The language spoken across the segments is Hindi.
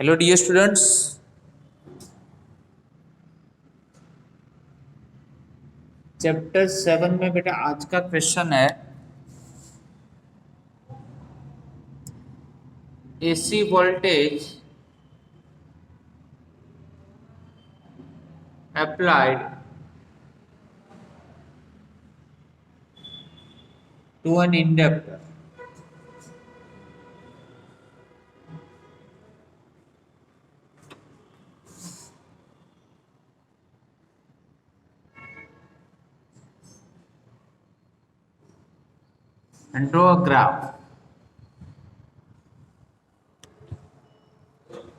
हेलो डियर स्टूडेंट्स, चैप्टर 7 में बेटा आज का क्वेश्चन है AC voltage applied to an inductor. And draw a graph.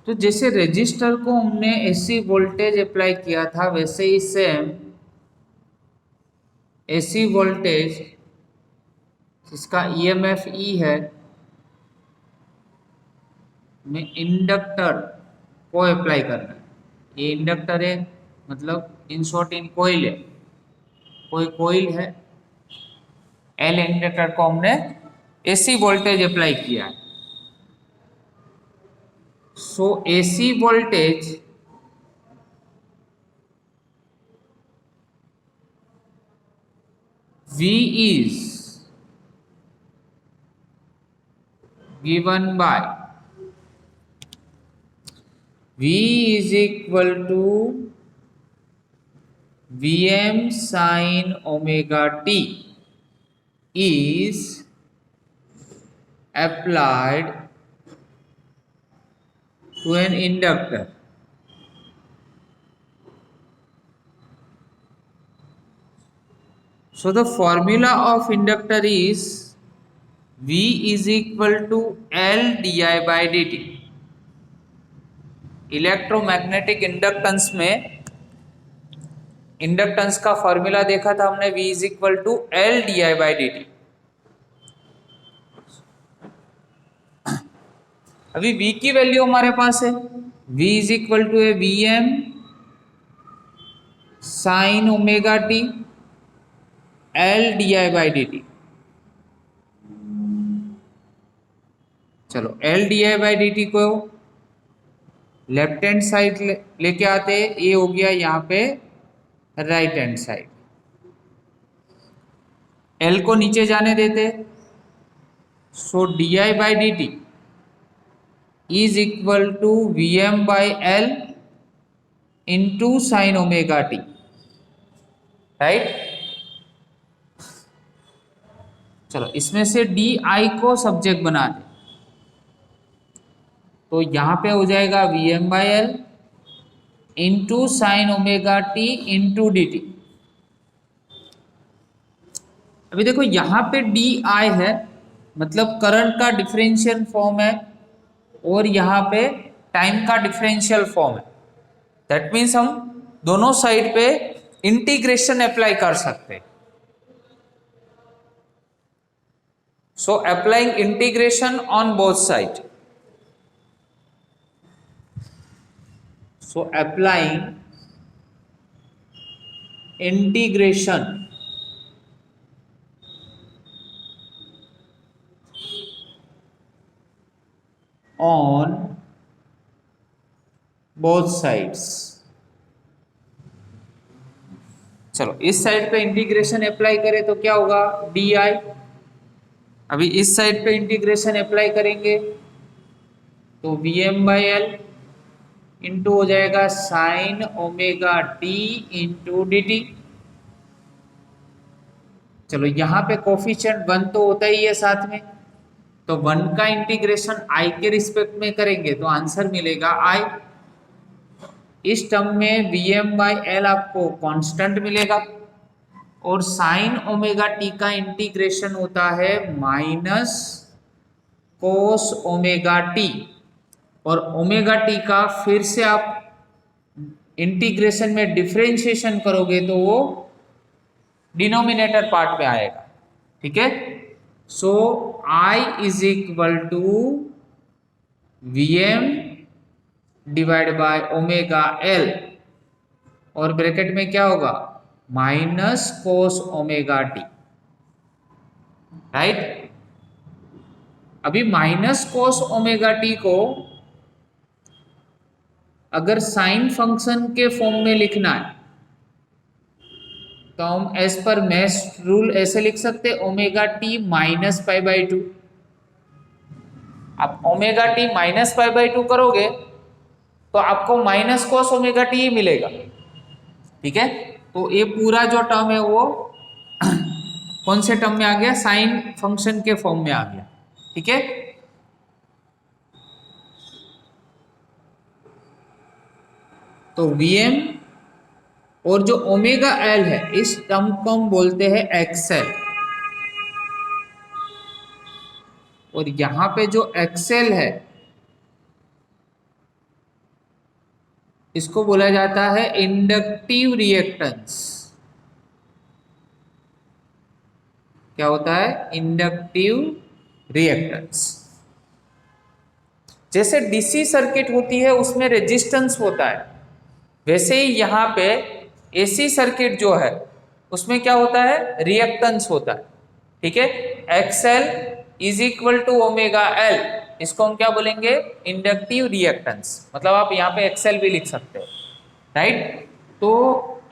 तो जैसे रेजिस्टर को हमने एसी वोल्टेज अप्लाई किया था वैसे ही सेम एसी वोल्टेज जिसका ईएमएफ ई है में इंडक्टर को अप्लाई करना है। ये इंडक्टर है, मतलब इन शॉर्ट इन कोइल है, कोई कोइल है। एल इंडक्टर को हमने एसी वोल्टेज अप्लाई किया है। So AC voltage V is given by V is equal to Vm sin omega t is applied to an inductor. So the formula of inductor is V is equal to L di by dt. Electromagnetic inductance में इंडक्टेंस का फॉर्मूला देखा था हमने, V is equal to L di by dt। अभी V की वैल्यू हमारे पास है, V is equal to a Vm sine omega t L di by dt। चलो L di by dt को लेफ्ट हैंड साइड लेके आते, ये हो गया यहाँ पे राइट हैंड साइड। L को नीचे जाने देते, so di by dt is equal to Vm by L into sine omega T, right. चलो इसमें से डी आई को सब्जेक्ट बना दे, तो यहां पे हो जाएगा Vm by L into sine omega t into d T. अभी देखो यहां पे डी आई है, मतलब करंट का डिफरेंशियल फॉर्म है, और यहां पे टाइम का डिफरेंशियल फॉर्म है। दैट मीन्स हम दोनों साइड पे इंटीग्रेशन अप्लाई कर सकते हैं। So applying integration on both side. So applying integration on both sides। चलो इस साइड पे इंटीग्रेशन अप्लाई करें तो क्या होगा, डी आई। अभी इस साइड पे इंटीग्रेशन अप्लाई करेंगे तो v m by l into हो जाएगा sine omega t into d t. चलो यहाँ पे कोफिशिएंट 1 तो होता ही है साथ में, तो 1 का इंटीग्रेशन आई के रिस्पेक्ट में करेंगे तो आंसर मिलेगा आई। इस टर्म में Vm बाई एल आपको कांस्टेंट मिलेगा, और साइन ओमेगा टी का इंटीग्रेशन होता है माइनस कोस ओमेगा टी, और ओमेगा टी का फिर से आप इंटीग्रेशन में डिफरेंशिएशन करोगे तो वो डिनोमिनेटर पार्ट में आएगा, ठीक है। So I is equal to Vm divide by omega L, और ब्रैकेट में क्या होगा, minus cos omega T, right. अभी माइनस कोस ओमेगा टी को अगर साइन फंक्शन के फॉर्म में लिखना है तो हम एज पर मेश रूल ऐसे लिख सकते हैं omega T minus pi by two. आप omega T minus pi by two करोगे तो आपको माइनस कॉस ओमेगा टी ही मिलेगा। ठीक है, तो ये पूरा जो टर्म है वो कौन से टर्म में आ गया, साइन फंक्शन के फॉर्म में आ गया। ठीक है, तो Vm और जो ओमेगा एल है इस टर्म को हम बोलते हैं एक्सेल, और यहां पे जो एक्सेल है इसको बोला जाता है इंडक्टिव रिएक्टेंस। क्या होता है, इंडक्टिव रिएक्टेंस। जैसे डीसी सर्किट होती है उसमें रेजिस्टेंस होता है, वैसे ही यहाँ पे एसी सर्किट जो है उसमें क्या होता है, रिएक्टेंस होता है। ठीक है, x l is equal to omega l, इसको हम क्या बोलेंगे, इंडक्टिव रिएक्टेंस। मतलब आप यहाँ पे एक्सएल भी लिख सकते हो, राइट। तो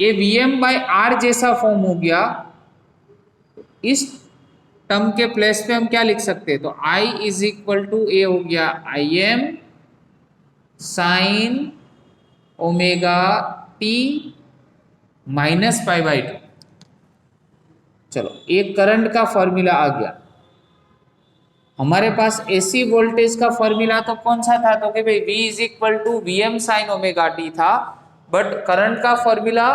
ये Vm बाई आर जैसा फॉर्म हो गया। इस टर्म के प्लेस पे हम क्या लिख सकते हैं, तो I is equal to a हो गया i M sine omega T minus pi by two. चलो, एक करंट का फॉर्मूला आ गया। हमारे पास एसी वोल्टेज का फॉर्मूला तो कौन सा था, तो कि भाई V is equal to v m sine omega t था। बट करंट का फॉर्मूला,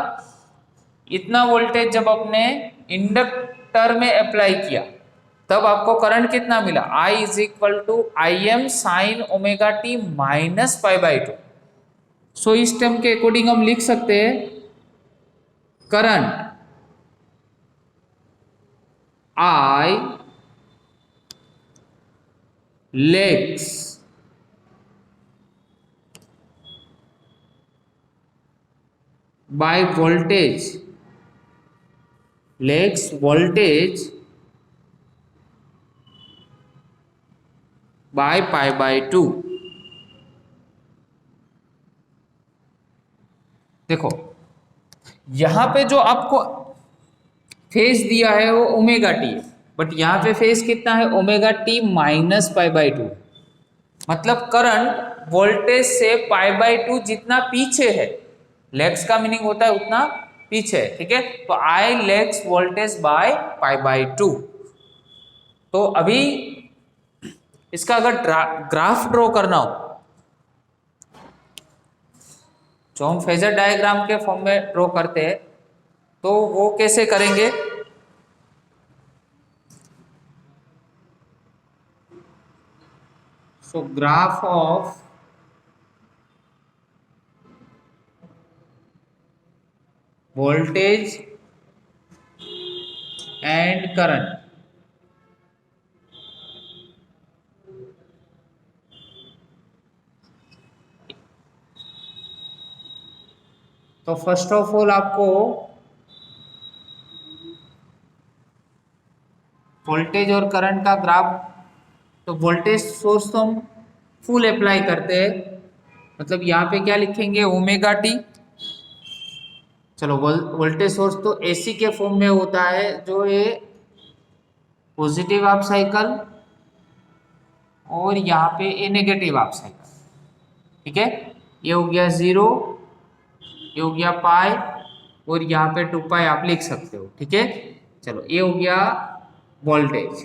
इतना वोल्टेज जब अपने इंडक्टर में अप्लाई किया तब आपको करंट कितना मिला, I is equal to I M sine omega T minus pi by two. So इस टर्म के अकॉर्डिंग हम लिख सकते हैं current I lags by voltage, lags voltage by pi by 2। देखो यहां पे जो आपको फेज दिया है वो ओमेगा टी है, बट यहां पे फेज कितना है, omega T minus pi by to. मतलब करंट वोल्टेज से पाई बाई टू जितना पीछे है, लेग्स का मीनिंग होता है उतना पीछे है। ठीक है, तो I lags voltage by pi by two. तो अभी इसका अगर ग्राफ ड्रॉ करना हो, जो हम फेजर डायग्राम के फॉर्म में ड्रॉ करते हैं, तो वो कैसे करेंगे, सो graph of voltage and current। तो फर्स्ट ऑफ ऑल आपको वोल्टेज और करंट का ग्राफ, तो वोल्टेज सोर्स तो हम फुल अप्लाई करते हैं, मतलब यहाँ पे क्या लिखेंगे, ओमेगा टी। चलो, वोल्टेज सोर्स तो एसी के फॉर्म में होता है, जो ये पॉजिटिव हाफ साइकिल और यहाँ पे ए नेगेटिव हाफ साइकिल। ठीक है, ये हो गया 0, ये हो गया पाई, और यहाँ पे 2 पाई आप लिख सकते हो। ठीक है, चलो ये हो गया वोल्टेज।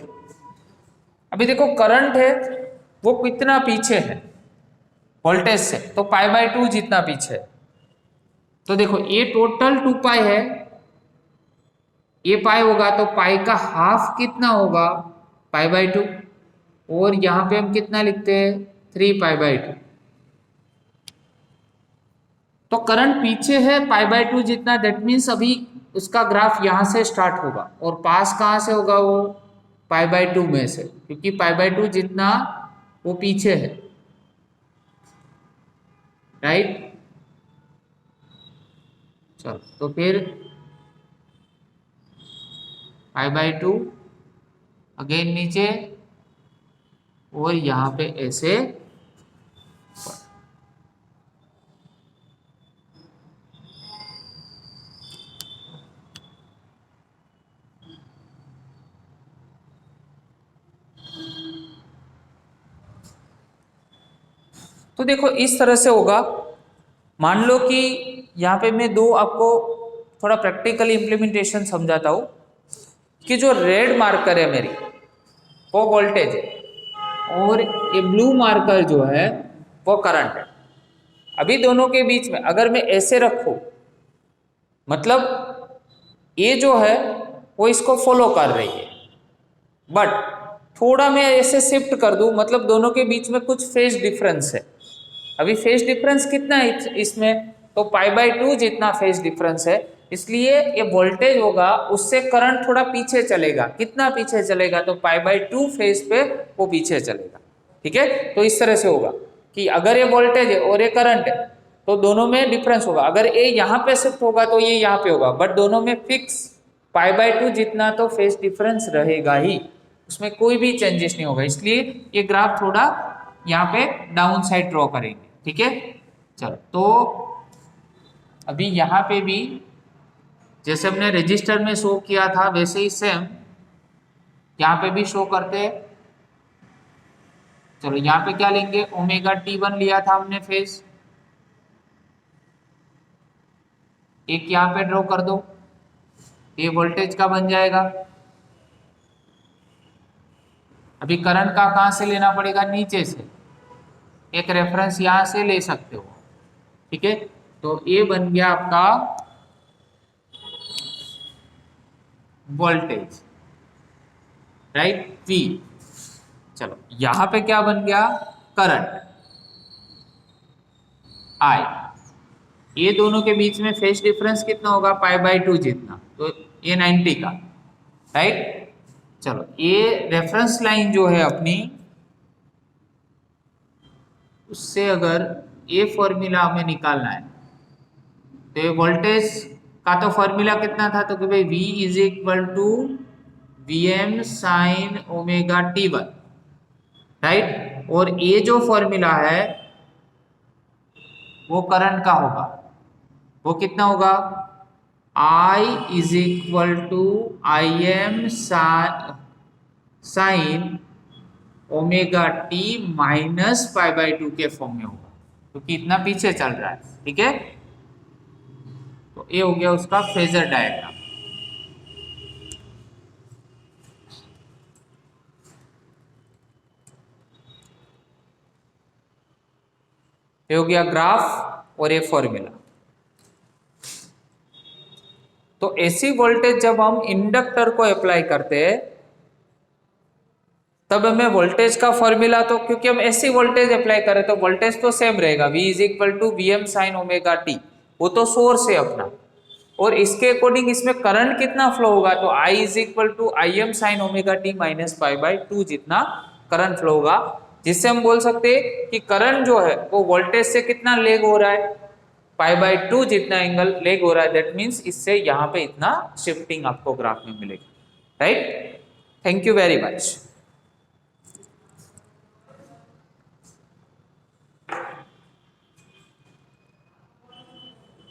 अभी देखो करंट है वो कितना पीछे है वोल्टेज से, तो पाई बाई 2 जितना पीछे है। तो देखो ये टोटल 2 पाई है, ये पाई होगा तो पाई का हाफ कितना होगा, पाई बाई 2, और यहाँ पे हम कितना लिखते हैं, 3 पाई बाई 2। तो करंट पीछे है पाई बाई 2 जितना, दैट मीन्स अभी उसका ग्राफ यहाँ से स्टार्ट होगा, और पास कहाँ से होगा, वो पाई बाई 2 में से, क्योंकि पाई बाई 2 जितना वो पीछे है, राइट। चलो, तो फिर पाई बाई 2 अगेन नीचे, और यहाँ पे ऐसे। तो देखो इस तरह से होगा। मान लो कि यहाँ पे मैं दो आपको थोड़ा प्रैक्टिकली इम्प्लीमेंटेशन समझाता हूँ कि जो रेड मार्कर है मेरी वो वोल्टेज है और ये ब्लू मार्कर जो है वो करंट है। अभी दोनों के बीच में अगर मैं ऐसे रखूं, मतलब ये जो है वो इसको फॉलो कर रही है, बट थोड़ा मैं ऐसे शिफ्ट कर दूं, मतलब दोनों के बीच में कुछ फेज डिफरेंस है। अभी फेज डिफरेंस कितना है इसमें, तो π/2 जितना फेज डिफरेंस है, इसलिए ये वोल्टेज होगा उससे करंट थोड़ा पीछे चलेगा। कितना पीछे चलेगा, तो π/2 फेज पे वो पीछे चलेगा। ठीक है, तो इस तरह से होगा कि अगर ये वोल्टेज है और ये करंट है तो दोनों में डिफरेंस होगा। अगर ये यहाँ पे शिफ्ट होगा तो ये यहाँ पे होगा, बट दोनों में फिक्स π/2 जितना तो फेज डिफरेंस रहेगा ही, उसमें कोई भी चेंजेस नहीं होगा। इसलिए ये ग्राफ थोड़ा यहाँ पे डाउन साइड ड्रॉ करेंगे। ठीक है, चलो तो अभी यहाँ पे भी जैसे हमने रजिस्टर में शो किया था वैसे ही सेम यहाँ पे भी शो करते हैं। चलो यहाँ पे क्या लेंगे, ω/t1 लिया था हमने फेज, एक यहाँ पे ड्रॉ कर दो, ये वोल्टेज का बन जाएगा। अभी करंट का कहाँ से लेना पड़ेगा, नीचे से, एक रेफरेंस यहाँ से ले सकते हो। ठीक है, तो ये बन गया आपका वोल्टेज, राइट, V। चलो यहां पे क्या बन गया, करंट I। ये दोनों के बीच में फेज डिफरेंस कितना होगा, π/2 जितना, तो ये 90 का, राइट। चलो ये रेफरेंस लाइन जो है अपनी, उससे अगर ये फॉर्मूला हमें निकालना है तो ये वोल्टेज का तो फॉर्मूला कितना था, तो कि भाई V = Vm sin ω/t1, right. और ये जो फॉर्मूला है वो करंट का होगा, वो कितना होगा, I = Im sin ω/t minus π/2 के फॉर्म में होगा, क्योंकि इतना पीछे चल रहा है। ठीक है, तो ये हो गया उसका फेजर डायग्राम। ये हो गया ग्राफ और ये फॉर्मूला। तो ऐसी वोल्टेज जब हम इंडक्टर को अप्लाई करते हैं तब हमें वोल्टेज का फॉर्मूला, तो क्योंकि हम ऐसी वोल्टेज अप्लाई करें तो वोल्टेज तो सेम रहेगा, V = Vm sin ω/t, वो तो सोर्स है अपना, और इसके अकॉर्डिंग इसमें करंट कितना फ्लो होगा, तो I = Im sin ω/t minus π/2 जितना करंट फ्लो होगा, जिससे हम बोल सकते हैं कि करंट जो है वो वोल्टेज से कितना लेग हो रहा है, π/2 जितना एंगल लेग हो रहा है। दैट मीन्स इससे यहाँ पे इतना शिफ्टिंग आपको ग्राफ में मिलेगी, right. Thank you very much.